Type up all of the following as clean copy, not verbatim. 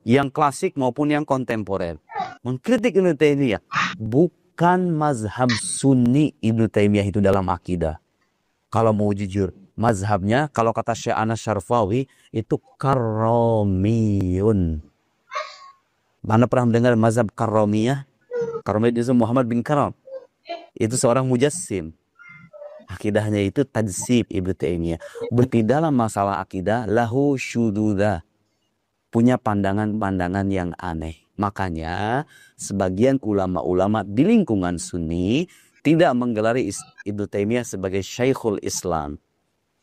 yang klasik maupun yang kontemporer. Mengkritik Ibnu Taimiyah. Bukan mazhab Sunni Ibnu Taimiyah itu dalam akidah. Kalau mau jujur, mazhabnya kalau kata Syekh Anas Syarfawi itu karomiyun. Mana pernah mendengar mazhab karomiyah? Karomiyah itu Muhammad bin Karam. Itu seorang mujassim. Akidahnya itu tajsib Ibnu Taimiyah. Berarti dalam masalah akidah lahu syududah. Punya pandangan-pandangan yang aneh. Makanya sebagian ulama-ulama di lingkungan Sunni tidak menggelari Ibnu Taimiyah sebagai Syekhul Islam.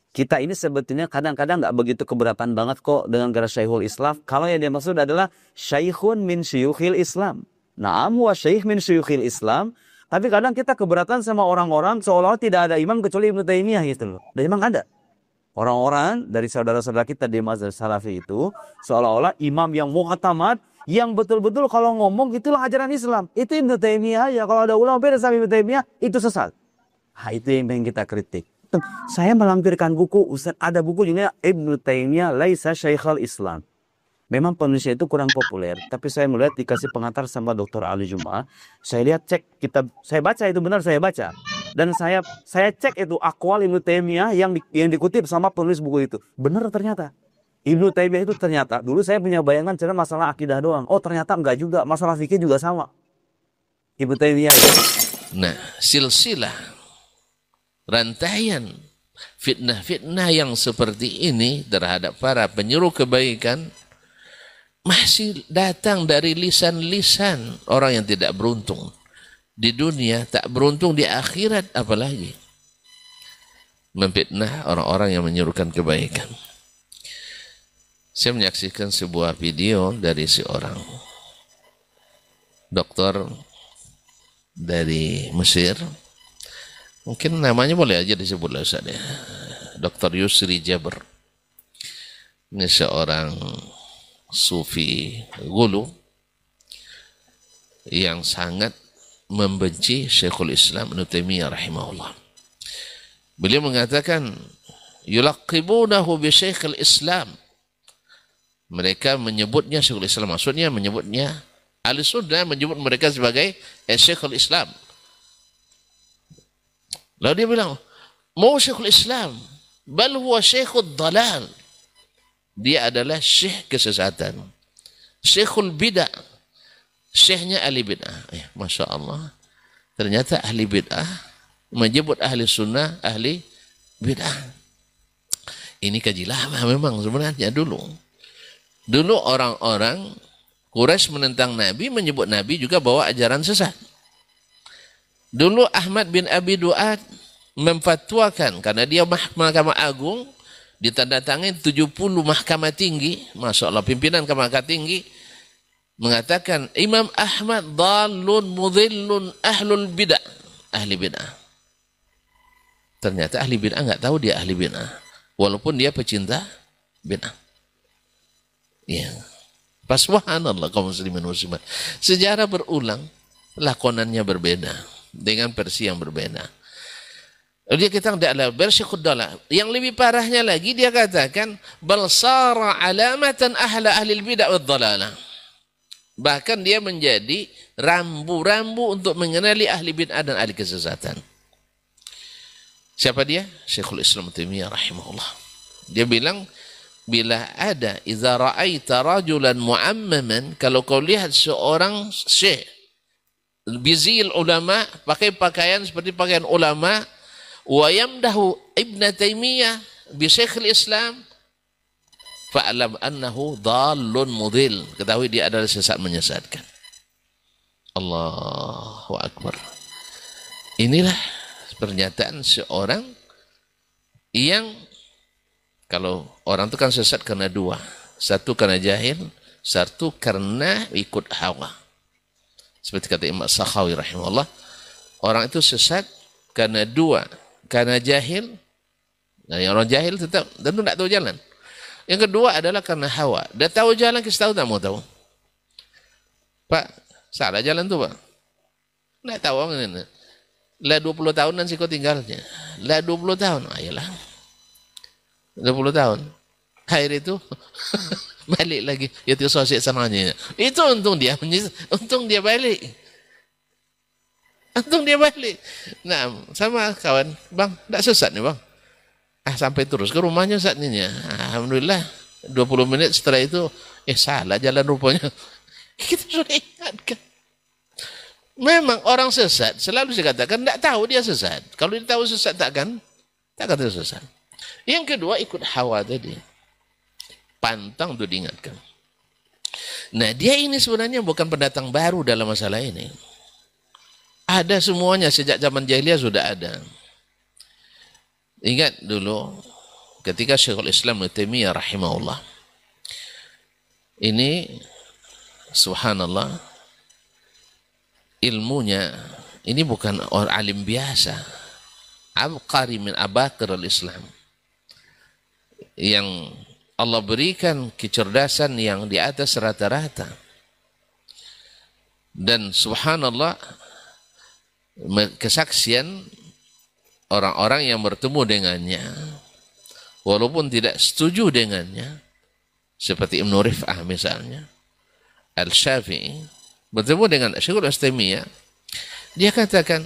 Kita ini sebetulnya kadang-kadang nggak begitu keberatan banget kok dengan gelar Syekhul Islam. Kalau yang dia maksud adalah Syekhun min syuyukhil Islam. Na'am wa syekh min syuyukhil Islam. Tapi kadang kita keberatan sama orang-orang seolah-olah tidak ada imam kecuali Ibnu Taimiyah gitu loh. Dan memang ada. Orang-orang dari saudara-saudara kita di mazhab Salafi itu seolah-olah imam yang muhtamad yang betul-betul kalau ngomong itulah ajaran Islam. Itu Ibnu Taimiyah ya. Kalau ada ulama beda sama Ibnu Taimiyah itu sesat. Nah, itu yang pengen kita kritik. Saya melampirkan buku, Ustaz, ada buku judulnya Ibnu Taimiyah Laisa Syekhul Islam. Memang penulisnya itu kurang populer, tapi saya melihat dikasih pengantar sama Dr. Ali Jum'ah. Saya lihat cek kitab, saya baca itu benar saya baca. Dan saya cek itu akwal Ibnu Taimiyah yang dikutip sama penulis buku itu. Benar ternyata. Ibnu Taimiyah itu ternyata, dulu saya punya bayangan cuma masalah akidah doang. Oh ternyata enggak juga, masalah fikih juga sama. Ibnu Taimiyah itu. Nah, silsilah rantaian fitnah-fitnah yang seperti ini terhadap para penyuruh kebaikan masih datang dari lisan-lisan orang yang tidak beruntung di dunia, tak beruntung di akhirat, apalagi memfitnah orang-orang yang menyuruhkan kebaikan. Saya menyaksikan sebuah video dari seorang dokter dari Mesir, mungkin namanya boleh aja disebut lah Ustaz ya, Dr. Yusri Jabr. Ini seorang sufi gulu yang sangat membenci Syekhul Islam Ibnu Taimiyah rahimahullah. Beliau mengatakan yulaqibunahu bi Syekhul Islam. Mereka menyebutnya Syekhul Islam, maksudnya menyebutnya Ahli Sunnah menyebut mereka sebagai Syekhul Islam. Lalu dia bilang, mau Syekhul Islam, bal huwa Syekhul Dalal. Dia adalah syekh kesesatan. Syekhul bid'ah. Syekhnya ahli bid'ah. Ya, Masya Allah. Ternyata ahli bid'ah menyebut ahli sunnah ahli bid'ah. Ini kaji lama memang sebenarnya dulu. Dulu orang-orang Quraisy menentang Nabi, menyebut Nabi juga bawa ajaran sesat. Dulu Ahmad bin Abi Duat memfatwakan, karena dia Mahkamah Agung, ditandatangani 70 mahkamah tinggi, Masya Allah, pimpinan mahkamah tinggi, mengatakan Imam Ahmad dhalun mudhillun ahlul bid'ah, ahli bid'ah. Ternyata ahli bid'ah nggak tahu dia ahli bid'ah, walaupun dia pecinta bid'ah. Ya, pas subhanallah kaum muslimin muslimat. Sejarah berulang, lakonannya berbeda dengan versi yang berbeda. Dia kata adalah bersyikud dalah. Yang lebih parahnya lagi dia katakan bal sara alamatan ahla ahlil bid'ah wad dhalalah. Bahkan dia menjadi rambu-rambu untuk mengenali ahli bid'ah dan ahli kesesatan. Siapa dia? Syekhul Islam Taimiyah rahimahullah. Dia bilang bila ada idza ra'aita rajulan mu'ammaman, kalau kau lihat seorang syekh bizil ulama, pakai pakaian seperti pakaian ulama, wa yamdahu Ibnu Taimiyah bi Syekhul Islam, fa'lam annahu dhallun mudhil. Ketahui dia adalah sesat menyesatkan. Allahu Akbar. Inilah pernyataan seorang yang, kalau orang itu kan sesat karena dua. Satu karena jahil, satu karena ikut hawa. Seperti kata Imam Sakhawi rahimahullah, orang itu sesat karena dua. Karena jahil, nah yang orang jahil tetap tentu tidak tahu jalan. Yang kedua adalah karena hawa. Dia tahu jalan, kita tahu tak mau tahu. Pak, salah jalan tuh Pak. Tidak tahu ini. Lah 20 tahunan sih kau tinggalnya. Lah 20 tahun, ayolah. 20 tahun. air itu balik lagi. Itu sosik sananya. Itu untung dia balik. Untung dia balik. Nah, sama kawan, bang, tak sesat nih bang. Sampai terus ke rumahnya saat ini. Alhamdulillah, 20 menit setelah itu, salah jalan rupanya. Kita sudah ingatkan. Memang orang sesat selalu dikatakan tidak tahu dia sesat. Kalau dia tahu sesat tak kata sesat. Yang kedua ikut hawa tadi. Pantang untuk diingatkan. Nah, dia ini sebenarnya bukan pendatang baru dalam masalah ini. Ada semuanya sejak zaman jahiliyah sudah ada. Ingat dulu ketika Syekhul Islam Ibnu Taimiyah rahimahullah. Ini subhanallah, ilmunya ini bukan orang alim biasa. Abqari min abaqir al-Islam. Yang Allah berikan kecerdasan yang di atas rata-rata. Dan subhanallah, kesaksian orang-orang yang bertemu dengannya, walaupun tidak setuju dengannya, seperti Ibnu Rif'ah misalnya, Al-Syafi'i, bertemu dengan Syekhul Islamiyah, dia katakan,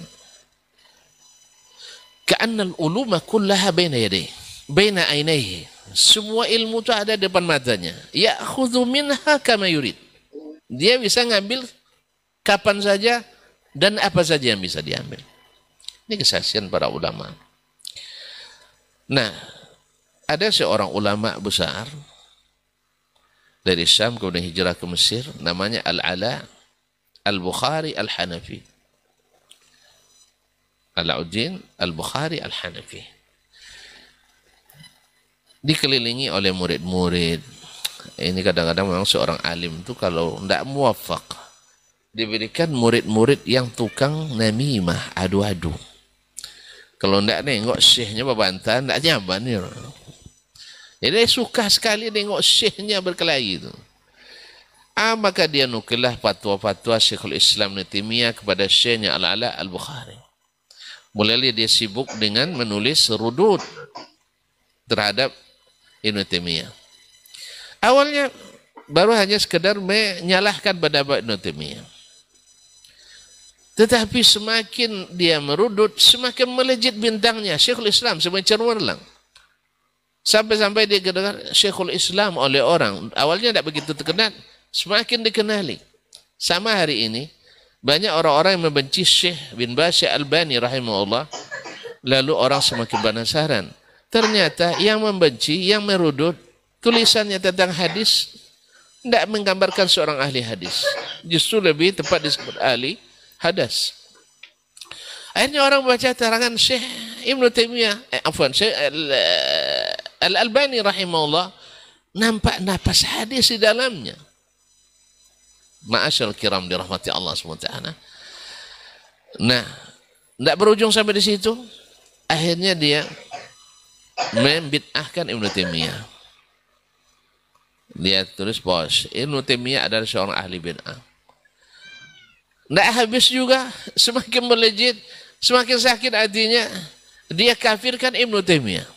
ka'annal uluma kullaha baina yadayhi, baina ainaihi. Semua ilmu itu ada depan matanya. Ya'khudhu minha kama yurid. Dia bisa ngambil kapan saja dan apa saja yang bisa diambil. Ini kesaksian para ulama. Nah, ada seorang ulama besar dari Syam kemudian hijrah ke Mesir, namanya Al-Ala Al-Bukhari Al-Hanafi. Alauddin Al-Bukhari Al-Hanafi. Dikelilingi oleh murid-murid. Ini kadang-kadang memang seorang alim itu kalau tidak muwafaq, diberikan murid-murid yang tukang namimah, adu-adu. Kalau tidak nengok syekhnya berbantah, tidak nyaman. Ya. Jadi suka sekali nengok syekhnya berkelahi itu. Maka dia nukilah fatwa-fatwa Syekhul Islam Ibnu Taimiyah kepada syekhnya Al-Ala Al-Bukhari. Mulai dia sibuk dengan menulis rudud terhadap Ibnu Taimiyah. Awalnya baru hanya sekedar menyalahkan pendapat Ibnu Taimiyah. Tetapi semakin dia merudut, semakin melejit bintangnya. Syekhul Islam semakin cemerlang. Sampai-sampai dia dengar Syekhul Islam oleh orang. Awalnya tidak begitu terkenal, semakin dikenali. Sama hari ini, banyak orang-orang yang membenci Syekh bin Baz Al-Albani rahimahullah. Lalu orang semakin penasaran. Ternyata yang membenci, yang merudut, tulisannya tentang hadis, tidak menggambarkan seorang ahli hadis. Justru lebih tepat disebut ahli hadas. Akhirnya orang baca terangan Syekh Ibnu Taimiyah, Syekh Al-Albani rahimahullah, nampak napas hadis di dalamnya. Ma'asyal kiram dirahmati Allah SWT. Nah, tidak berujung sampai di situ. Akhirnya dia membid'ahkan Ibnu Taimiyah. Dia tulis bahwa Ibnu Taimiyah adalah seorang ahli bid'ah. Tidak habis juga, semakin melejit, semakin sakit hatinya, dia kafirkan Ibnu Taimiyah.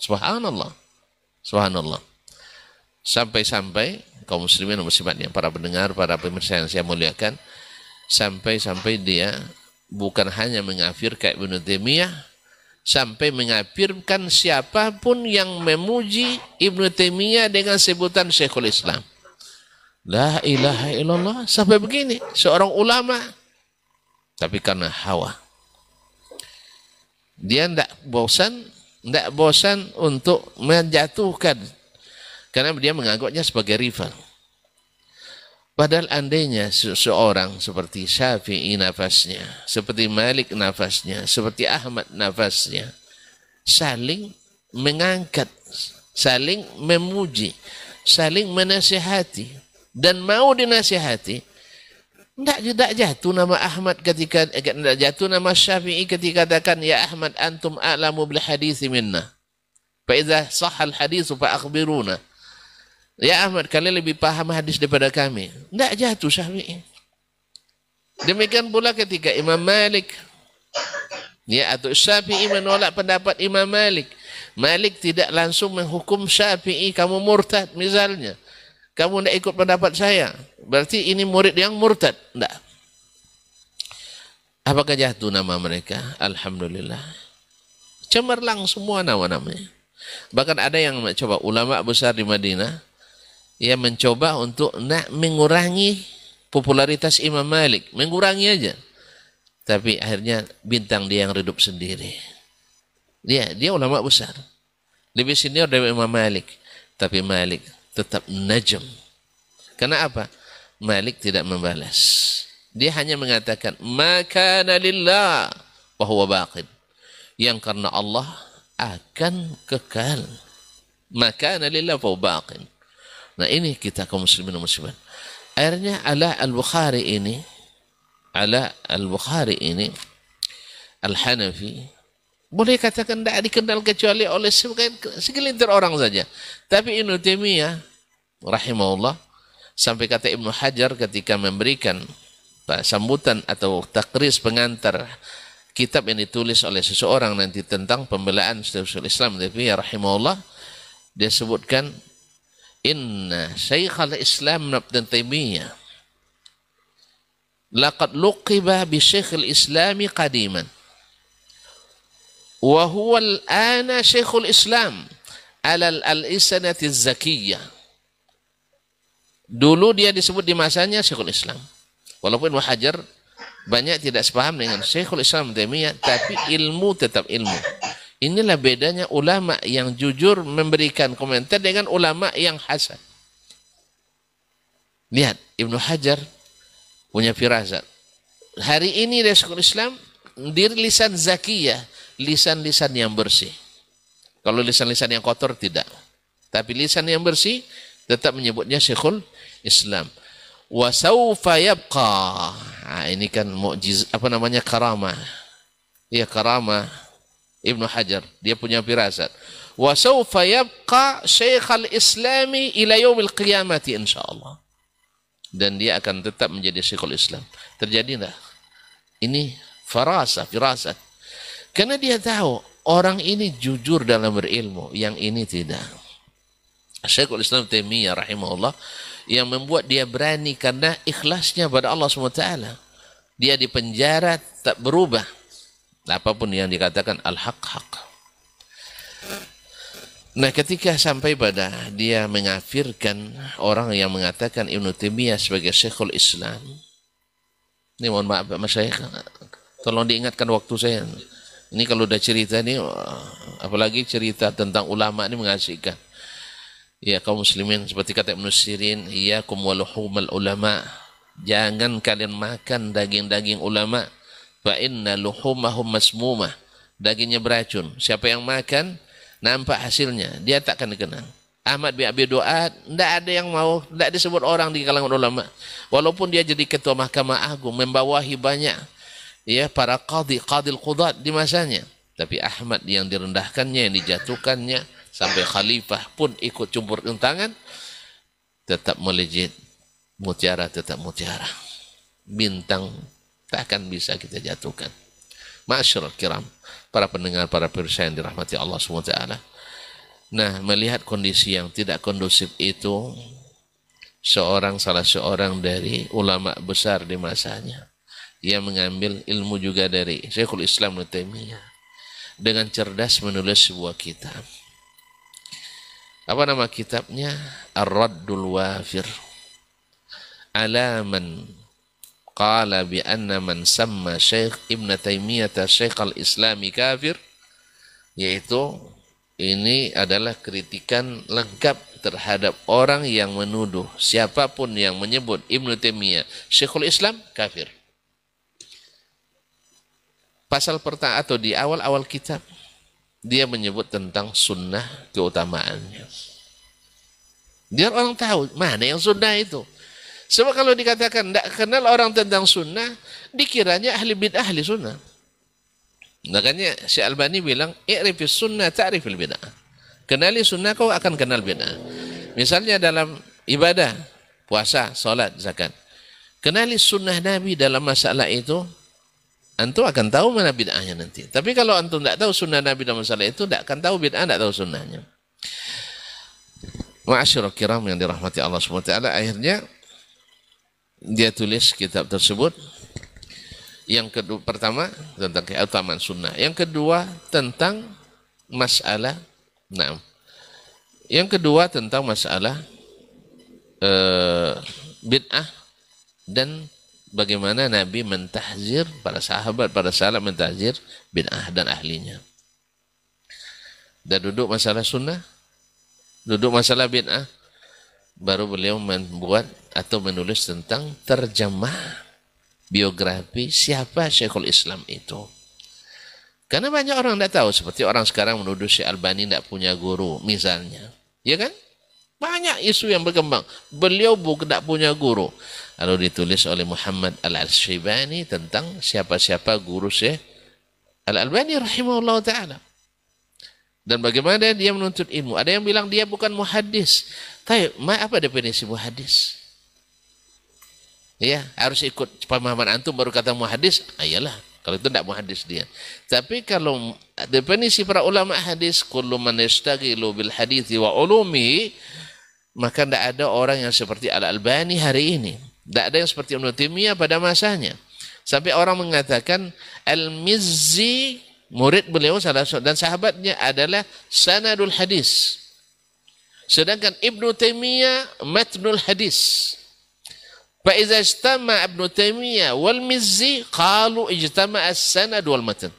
Subhanallah. Subhanallah. Sampai-sampai kaum muslimin dan muslimat yang para pendengar, para pemirsa yang saya muliakan, sampai-sampai dia bukan hanya mengafirkan Ibnu Taimiyah, sampai mengafirkan siapapun yang memuji Ibnu Taimiyah dengan sebutan Syekhul Islam. La ilaha illallah. Sampai begini seorang ulama, tapi karena hawa dia tidak bosan untuk menjatuhkan, karena dia menganggapnya sebagai rival. Padahal andainya seorang seperti Syafi'i nafasnya, seperti Malik nafasnya, seperti Ahmad nafasnya, saling mengangkat, saling memuji, saling menasihati, dan mau dinasihati, tidak jatuh nama Ahmad ketika, tidak jatuh nama Syafi'i ketika katakan, ya Ahmad antum a'lamu bil hadithi minna, fa idza sahha al hadithu fa akhbiruna. Ya Ahmad, kalian lebih paham hadis daripada kami. Tidak jatuh Syafi'i. Demikian pula ketika Imam Malik, ya, atau Syafi'i menolak pendapat Imam Malik, Malik tidak langsung menghukum Syafi'i, kamu murtad misalnya. Kamu tidak ikut pendapat saya, berarti ini murid yang murtad. Tidak. Apakah jatuh nama mereka? Alhamdulillah. Cemerlang semua nama-namanya. Bahkan ada yang mencoba, ulama besar di Madinah, ia mencoba untuk nak mengurangi popularitas Imam Malik. Mengurangi aja. Tapi akhirnya bintang dia yang redup sendiri. Dia ulama besar. Lebih senior dari Imam Malik. Tapi Malik tetap najm. Karena apa? Malik tidak membalas. Dia hanya mengatakan, ma kana lillah wa huwa baqin. Yang karena Allah akan kekal. Ma kana lillah wa huwa baqin. Nah ini kita kaum muslimin dan muslimat. Akhirnya Ala Al-Bukhari ini Al-Hanafi, boleh katakan tidak dikenal kecuali oleh segelintir orang saja. Tapi Ibnu Taimiyah rahimahullah, sampai kata Ibnu Hajar ketika memberikan sambutan atau takris pengantar kitab yang ditulis oleh seseorang nanti tentang pembelaan Syekhul Islam Taimiyah rahimahullah, dia sebutkan, inna Syekhul Islam Ibnu Taimiyah laqad luqiba bi Syekhul Islami qadiman wa huwa al-ana Syekhul Islam ala al-isanati zakiyah. Dulu dia disebut di masanya Syekhul Islam. Walaupun Ibnu Hajar banyak tidak sepaham dengan Syekhul Islam Taimiyah, tapi ilmu tetap ilmu. Inilah bedanya ulama yang jujur memberikan komentar dengan ulama yang hasad. Lihat, Ibnu Hajar punya firasat. Hari ini Syekhul Islam di lisan zakiyah, lisan-lisan yang bersih. Kalau lisan-lisan yang kotor tidak. Tapi lisan yang bersih tetap menyebutnya Syekhul Islam. Wa sawfa yabqa. Nah, ini kan mukjiz, karamah. Ya, karamah Ibnu Hajar, dia punya firasat. Wa sawfa yabqa Syekhul Islami ila yaumil qiyamati insyaallah. Dan dia akan tetap menjadi Syekhul Islam. Terjadi enggak? Ini firasat. Karena dia tahu orang ini jujur dalam berilmu, yang ini tidak. Syekhul Islam Taimiyah rahimahullah, yang membuat dia berani karena ikhlasnya pada Allah SWT. Dia di penjara tak berubah. Apapun yang dikatakan al-haq. Nah, ketika sampai pada dia mengafirkan orang yang mengatakan Ibnu Taimiyah sebagai Syekhul Islam. Ini mohon maaf Mas Syekh, tolong diingatkan waktu saya. Ini kalau udah cerita ini, apalagi cerita tentang ulama ini mengasihkan. Ya kaum muslimin, seperti kata Ibnu Sirin, iyyakum wa luhumal ulama. Jangan kalian makan daging-daging ulama. Fa inna luhumahum masmumah. Dagingnya beracun. Siapa yang makan, nampak hasilnya, dia tak akan dikenal. Ahmad bin Abi Duat, tidak ada yang mau, tidak disebut orang di kalangan ulama. Walaupun dia jadi ketua Mahkamah Agung, membawahi banyak para qadil qudat di masanya. Tapi Ahmad yang direndahkannya, yang dijatuhkannya, sampai khalifah pun ikut campur tangan, tetap melejit. Mutiara tetap mutiara. Bintang tak akan bisa kita jatuhkan. Ma'asyiral kiram, para pendengar, para pemirsa yang dirahmati Allah SWT. Nah, melihat kondisi yang tidak kondusif itu, salah seorang dari ulama besar di masanya, ia mengambil ilmu juga dari Syekhul Islam Ibnu Taimiyah, dengan cerdas menulis sebuah kitab. Apa nama kitabnya? Ar-Raddul Wafir ala man qala bi anna man samma Syekh Ibnu Taimiyah Syekhul Islami kafir, yaitu ini adalah kritikan lengkap terhadap orang yang menuduh siapapun yang menyebut Ibnu Taimiyah Syekhul Islam kafir. Pasal pertama atau di awal-awal kitab, dia menyebut tentang sunnah, keutamaannya. Biar orang tahu mana yang sunnah itu. Sebab kalau dikatakan tidak kenal orang tentang sunnah, dikiranya ahli bid'ah ahli sunnah. Makanya Syekh Albani bilang, i'rifis sunnah ta'rifil bid'ah. Kenali sunnah kau akan kenal bid'ah. Misalnya dalam ibadah, puasa, salat, zakat. Kenali sunnah Nabi dalam masalah itu, antum akan tahu mana bid'ahnya nanti. Tapi kalau antum tidak tahu sunnah Nabi dalam masalah itu, tidak akan tahu bid'ah, tidak tahu sunnahnya. Ma'asyiral kiram yang dirahmati Allah SWT, akhirnya dia tulis kitab tersebut. Yang kedua, pertama tentang keutamaan sunnah. Yang kedua tentang masalah, yang kedua tentang masalah bid'ah dan bagaimana Nabi mentahzir para sahabat, para salaf mentahzir bid'ah dan ahlinya. Dan duduk masalah sunnah, duduk masalah bid'ah, baru beliau membuat atau menulis tentang terjemah biografi siapa Syekhul Islam itu. Karena banyak orang tidak tahu, seperti orang sekarang menuduh Syekh Albani tidak punya guru misalnya. Ya kan? Banyak isu yang berkembang. Beliau tidak punya guru. Lalu ditulis oleh Muhammad Al-Syaibani tentang siapa-siapa guru Syekh Al-Albani rahimahullah ta'ala. Dan bagaimana dia menuntut ilmu. Ada yang bilang dia bukan muhaddis. Tapi apa definisi muhaddis? Ya, harus ikut pemahaman antum baru kata muhaddis. Ayalah, kalau itu tidak muhaddis dia. Tapi kalau definisi para ulama hadis, kullu man yashtaghilu bil hadithi wa ulumihi, maka tidak ada orang yang seperti Al-Albani hari ini. Tidak ada yang seperti Ibnu Taimiyah pada masanya. Sampai orang mengatakan Al-Mizzi, murid beliau salah satu dan sahabatnya adalah sanadul hadis. Sedangkan Ibnu Taimiyah matnul hadis. فإذا اجتمع ابن تيمية والمزي قالوا اجتمع السند والمتن.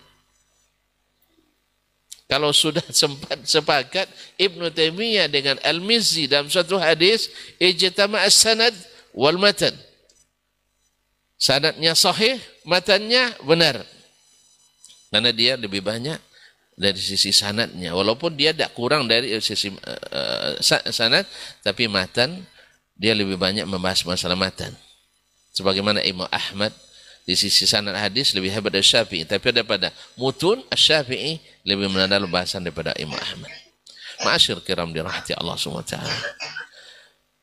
Kalau sudah sempat sepakat Ibnu Taimiyah dengan Al-Mizzi dalam suatu hadis, ijtama as-sanad wal matan. Sanadnya sahih, matannya benar. Karena dia lebih banyak dari sisi sanadnya. Walaupun dia tidak kurang dari sisi sanad, tapi matan dia lebih banyak membahas masalah matan. Sebagaimana Imam Ahmad di sisi sanad hadis lebih hebat dari Syafi'i, tapi daripada mutun Asy-Syafi'i lebih mendalam bahasan daripada Imam Ahmad. Ma'asyir kiram dirahmati Allah SWT.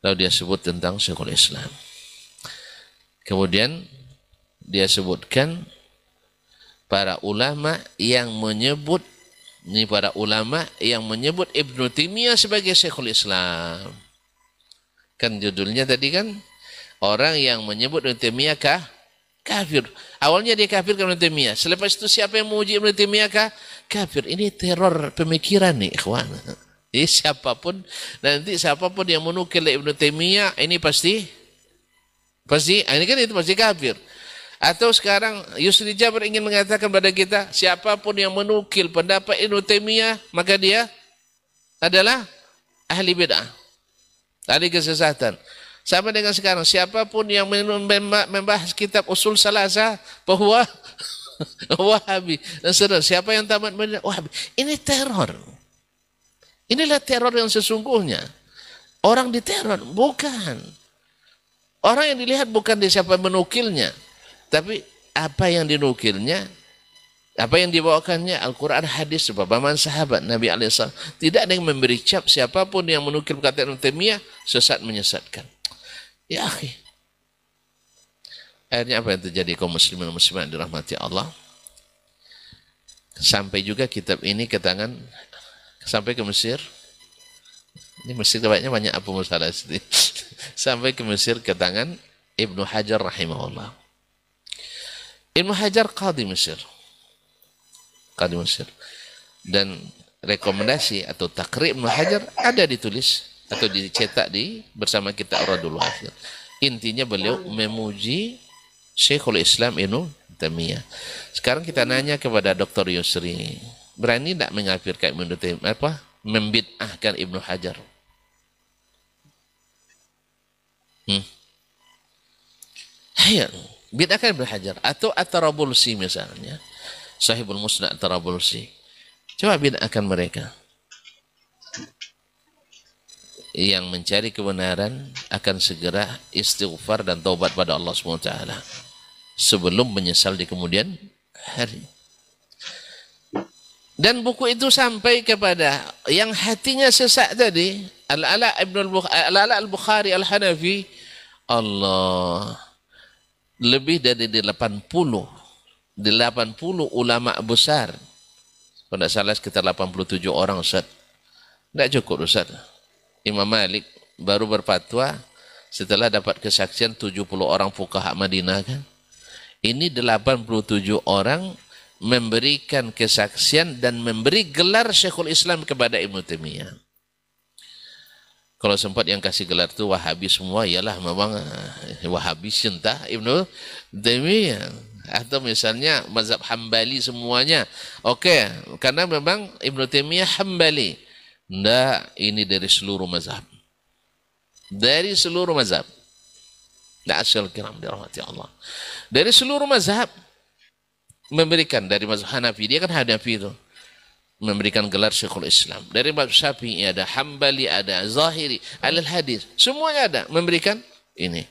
Lalu dia sebut tentang Syekhul Islam. Kemudian dia sebutkan para ulama yang menyebut Ibnu Taimiyah sebagai Syekhul Islam. Kan judulnya tadi kan, orang yang menyebut Ibnu Taimiyah kafir. Awalnya dia kafir ke Ibnu Taimiyah. Selepas itu siapa yang memuji Ibnu Taimiyah kafir. Ini teror pemikiran nih, ikhwan. Jadi siapapun yang menukil Ibnu Taimiyah ini pasti ini kan itu pasti kafir. Atau sekarang Yusri Jabir ingin mengatakan pada kita, siapapun yang menukil pendapat Ibnu Taimiyah maka dia adalah ahli bid'ah, ahli kesesatan. Sama dengan sekarang, siapapun yang membahas kitab usul salasa bahwa Wahabi, dan siapa yang tamat Wahabi, ini teror. Inilah teror yang sesungguhnya. Orang diteror, bukan. Orang yang dilihat bukan di siapa menukilnya, tapi apa yang dinukilnya, apa yang dibawakannya, Al-Quran, hadis, pemahaman sahabat Nabi SAW. Tidak ada yang memberi cap siapapun yang menukil perkataan Ibnu Taimiyah sesat menyesatkan. Ya akhi. Akhirnya apa yang terjadi kaum muslimin dan muslimat dirahmati Allah? Sampai juga kitab ini ke tangan, sampai ke Mesir. Ini Mesir kebanyakan banyak apa masalah sini. Sampai ke Mesir ke tangan Ibnu Hajar rahimahullah. Ibnu Hajar qadhi Mesir. Dan rekomendasi atau takrib Ibnu Hajar ada ditulis atau dicetak bersama kitab Radul Wafir. Intinya beliau memuji Syekhul Islam Ibnu Taimiyah. Sekarang kita nanya kepada Dr. Yusri, berani tidak mengafirkan Ibnu Taimiyah, membid'ahkan Ibnu Hajar? Hayat, bid'ahkan Ibnu Hajar atau At-Tarabulsi misalnya. Sahibul Musnad At-Tarabulsi. Coba bid'ahkan mereka. Yang mencari kebenaran akan segera istighfar dan taubat pada Allah SWT sebelum menyesal di kemudian hari. Dan buku itu sampai kepada yang hatinya sesak tadi, Al-Ala Al-Bukhari Al-Hanafi, Allah, lebih dari 80 80 ulama besar. Kalau tidak salah sekitar 87 orang Ustaz. Tidak cukup Ustaz. Imam Malik baru berfatwa setelah dapat kesaksian 70 orang fuqaha Madinah kan. Ini 87 orang memberikan kesaksian dan memberi gelar Syekhul Islam kepada Ibnu Taimiyah. Kalau sempat yang kasih gelar itu Wahabi semua, ialah memang Wahabi cinta Ibnu Taimiyah. Atau misalnya mazhab Hambali semuanya. Oke, karena memang Ibnu Taimiyah Hambali. Tidak, ini dari seluruh mazhab. Dari seluruh mazhab. Tidak asal kiram dirahmati Allah. Dari seluruh mazhab memberikan, dari mazhab Hanafi, dia kan Hanafi itu, memberikan gelar Syekhul Islam. Dari mazhab Syafi'i ada, Hambali ada, Zahiri, Ahlul Hadis, semuanya ada memberikan ini.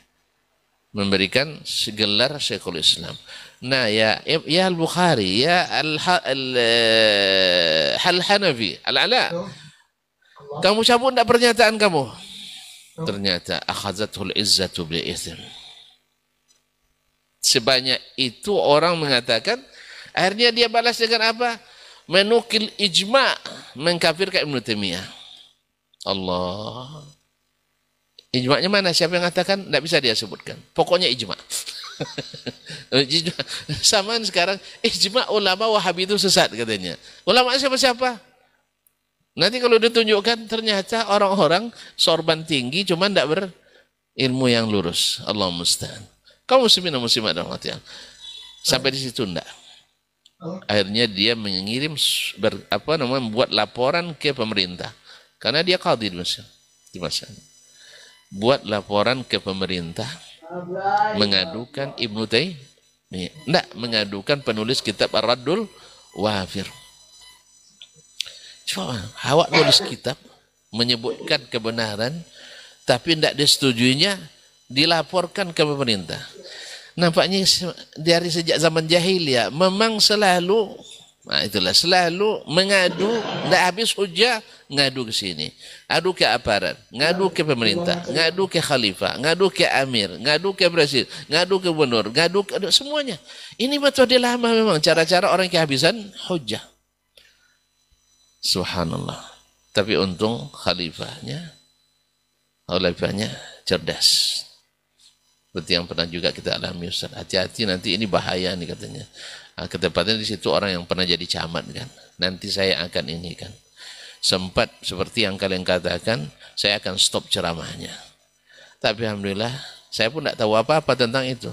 Memberikan gelar Syekhul Islam. Nah, ya Al-Bukhari, ya Al-Hanafi, Al-Ala. Kamu cabut tidak pernyataan kamu? Ternyata akhazatul izzatu bil itsm. Sebanyak itu orang mengatakan, akhirnya dia balas dengan apa? Menukil ijma' mengkafirkan Ibnu Taimiyah. Allah. Ijma'nya mana? Siapa yang mengatakan? Tidak bisa dia sebutkan. Pokoknya ijma'. Samaan sekarang, ijma' ulama Wahabi itu sesat katanya. Ulama siapa-siapa? Nanti kalau ditunjukkan ternyata orang-orang sorban tinggi cuma tidak berilmu yang lurus. Allah musta'an. Kaum muslimin dan muslimat dalam hati. Sampai di situ enggak. Akhirnya dia mengirim membuat laporan ke pemerintah. Karena dia qadhi di masa. Buat laporan ke pemerintah mengadukan Ibnu Taimiyah. Enggak, mengadukan penulis kitab Ar-Raddul Wafir. Coba, awak nulis kitab menyebutkan kebenaran tapi tidak disetujuinya, dilaporkan ke pemerintah. Nampaknya dari sejak zaman jahiliyah memang selalu, nah itulah, selalu mengadu, tidak habis hujah, ngadu ke sini, adu ke aparat, ngadu ke pemerintah, ngadu ke khalifah, ngadu ke amir, ngadu ke presiden, ngadu ke gubernur, ngadu semuanya. Ini metode lama memang, cara-cara orang kehabisan hujah. Subhanallah. Tapi untung khalifahnya cerdas. Seperti yang pernah juga kita alami Ustaz. Hati-hati nanti ini bahaya nih katanya. Ketepatnya di situ orang yang pernah jadi camat kan. Nanti saya akan ini kan. Sempat seperti yang kalian katakan, saya akan stop ceramahnya. Tapi alhamdulillah, saya pun tidak tahu apa-apa tentang itu.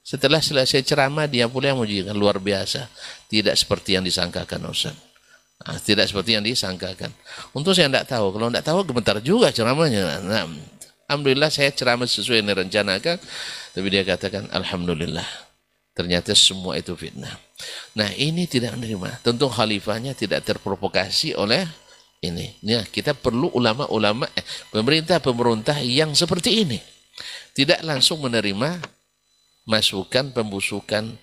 Setelah selesai ceramah, dia pula yang menunjukkan luar biasa. Tidak seperti yang disangkakan Ustaz. Nah, tidak seperti yang disangkakan. Untuk saya tidak tahu. Kalau tidak tahu, gemetar juga ceramahnya. Nah, alhamdulillah saya ceramah sesuai yang direncanakan. Tapi dia katakan, alhamdulillah. Ternyata semua itu fitnah. Nah, ini tidak menerima. Tentu khalifahnya tidak terprovokasi oleh ini. Nah, kita perlu ulama-ulama, pemerintah-pemerintah yang seperti ini. Tidak langsung menerima masukan, pembusukan,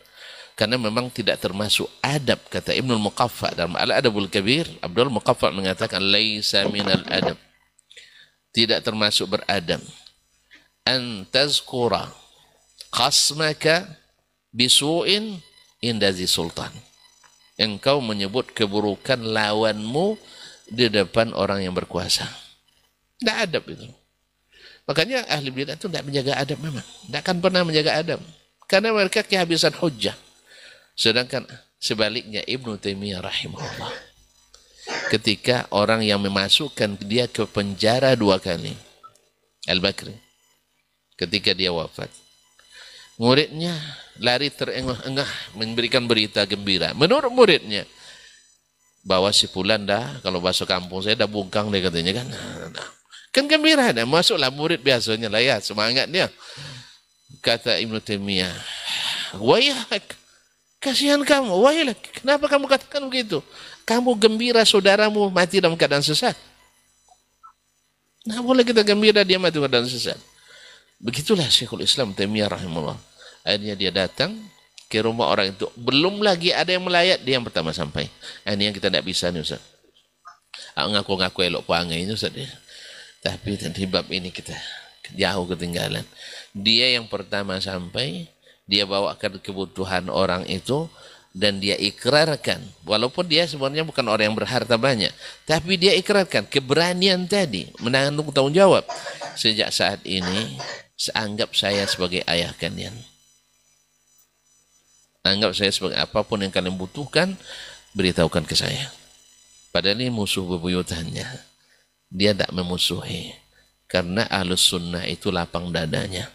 karena memang tidak termasuk adab, kata Ibnul Muqaffa dalam Al-Adabul Kabir. Abdul Muqaffa mengatakan laisa minal adab, tidak termasuk beradab, an tazkura khasmaka bisu'in indazi sultan, engkau menyebut keburukan lawanmu di depan orang yang berkuasa. Tidak adab itu. Makanya ahli bidah itu tidak menjaga adab memang, tidak akan pernah menjaga adab, karena mereka kehabisan hujjah. Sedangkan sebaliknya Ibnu Taimiyah rahimahullah, ketika orang yang memasukkan dia ke penjara 2 kali, Al-Bakri, ketika dia wafat, muridnya lari terengah-engah memberikan berita gembira. Menurut muridnya, bahwa si Fulan dah, kalau bahasa kampung saya dah bungkang dia katanya kan. Kan gembira dah, masuklah murid biasanya lah ya, semangat dia. Kata Ibnu Taimiyah, wayahak, kasihan kamu, wahilak, kenapa kamu katakan begitu? Kamu gembira saudaramu mati dalam keadaan sesat. Nah, boleh kita gembira dia mati dalam keadaan sesat. Begitulah Syekhul Islam Taimiyah rahimahullah. Akhirnya dia datang ke rumah orang itu. Belum lagi ada yang melayat, dia yang pertama sampai. Ini yang kita tidak bisa nih Ustaz. Ngaku-ngaku elok perangai ini Ustaz. Tapi di bab ini kita jauh ketinggalan. Dia yang pertama sampai, dia bawakan kebutuhan orang itu, dan dia ikrarkan, walaupun dia sebenarnya bukan orang yang berharta banyak, tapi dia ikrarkan keberanian tadi, menanggung tanggung jawab. Sejak saat ini, anggap saya sebagai ayah kalian. Anggap saya sebagai apapun yang kalian butuhkan, beritahukan ke saya. Padahal ini musuh bebuyutannya. Dia tak memusuhi. Karena ahlus sunnah itu lapang dadanya.